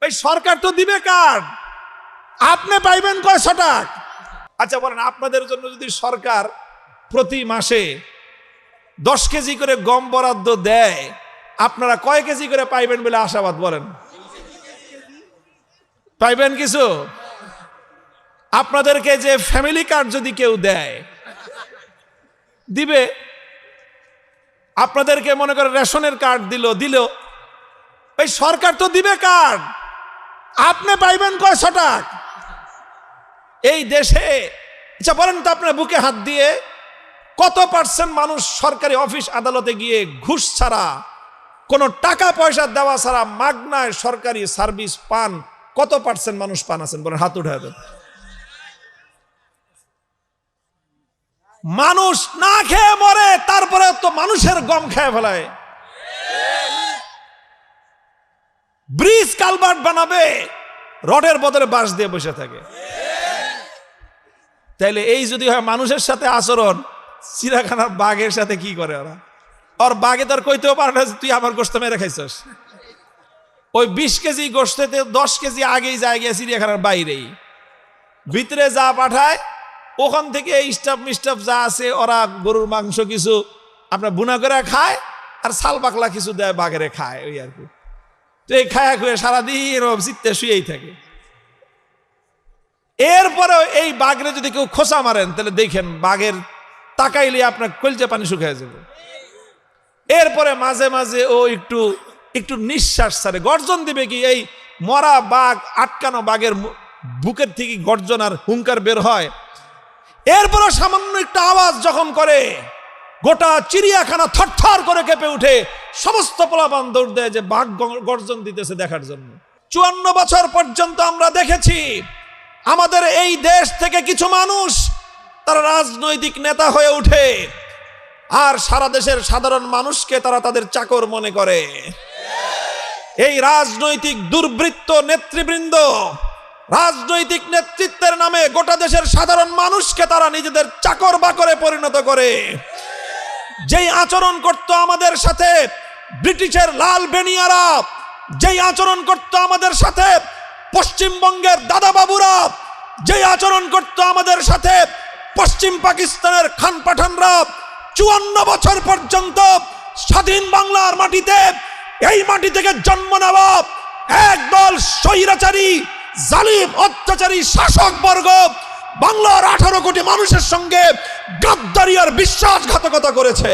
ভাই সরকার তো দিবে কার্ড, আপনি পাইবেন কয়শো টাকা। আচ্ছা বলেন, আপনাদের জন্য যদি সরকার প্রতি মাসে 10 কেজি করে গম বরাদ্দ দেয়, আপনারা কয় কেজি করে পাইবেন বলে আশাবাদ? বলেন, পাইবেন কিছু? আপনাদেরকে যে ফ্যামিলি কার্ড যদি কেউ দেয়, দিবে। আপনাদেরকে মনে করে রেশনের কার্ড দিল, ভাই সরকার তো দিবে কার্ড, আপনি পাইবেন কয়শো টাকা। এই দেশে আচ্ছা বলেন তো, আপনার বুকে হাত দিয়ে কত পার্সেন্ট মানুষ সরকারি অফিস আদালতে গিয়ে ঘুষ ছাড়া, কোনো টাকা পয়সা দেওয়া ছাড়া মাগনায় সরকারি সার্ভিস পান? কত পার্সেন্ট মানুষ পান আছেন? বলেন, হাত উঠায় দেন। মানুষ না খেয়ে মরে, তারপরে তো মানুষের গম খেয়ে ফেলায়। ব্রিজ কালভার্ট বানাবে, রডের বদলে বাঁশ দিয়ে বসে থাকে। তাইলে এই যদি হয় মানুষের সাথে আচরণ, চিড়িয়াখানার বাঘের সাথে কি করে ওরা? আর বাঘে তোর কইতেও পারে না তুই আমার গোশত মেরে খাইছস। ওই 20 কেজি গোশতে 10 কেজি আগেই যায় গিয়ে চিড়িয়াখানার বাইরেই, ভিতরে যা পাঠায় ওখান থেকে স্টাফ মিস্টাফ যা আছে ওরা গরুর মাংস কিছু আপনার বুনা করে খায়, আর ছাল পাকলা কিছু দেয় বাঘেরে খায়, ওই আর কি। তো এই খায়া খুয়ে সারাদিন চিত্তে শুয়েই থাকে। এরপরে এই বাঘরে যদি কেউ খোঁচা মারেন, তাহলে দেখেন বাঘের তাকাইলে আপনার কলজে পানি শুকিয়ে যাবে। এরপরে মাঝে মাঝে ও একটু নিঃশ্বাস ছাড়ে, গর্জন দিবে কি, এই মরা বাঘ আটকানো বাঘের বুকের থেকে গর্জন আর হুঙ্কার বের হয়। এরপরে সামান্য একটা আওয়াজ যখন করে, গোটা চিড়িয়াখানা থরথর করে কেঁপে উঠে, সমস্ত পোলাপান দৌড় দেয় যে বাঘ গর্জন দিতেছে দেখার জন্য। 54 বছর পর্যন্ত আমরা দেখেছি আমাদের এই দেশ থেকে কিছু মানুষ তারা রাজনৈতিক নেতা হয়ে ওঠে, আর সারা দেশের সাধারণ মানুষকে তারা তাদের চাকর মনে করে। এই রাজনৈতিক দুর্বৃত্ত নেতৃবৃন্দ রাজনৈতিক নেতৃত্বের নামে গোটা দেশের সাধারণ মানুষকে তারা নিজেদের চাকর বাকরে পরিণত করে। যেই আচরণ করত আমাদের সাথে ব্রিটিশের লাল বেনিয়ারা, যেই আচরণ করত আমাদের সাথে পশ্চিমবঙ্গের দাদা বাবুরা, যেই আচরণ করত আমাদের সাথে পশ্চিম পাকিস্তানের খান পাঠানরা, 54 বছর পর্যন্ত স্বাধীন বাংলার মাটিতে, এই মাটি থেকে জন্ম নেওয়া একদল স্বৈরাচারী জালিম অত্যাচারী শাসক বর্গ বাংলার 18 কোটি মানুষের সঙ্গে গাদ্দারি আর বিশ্বাসঘাতকতা করেছে।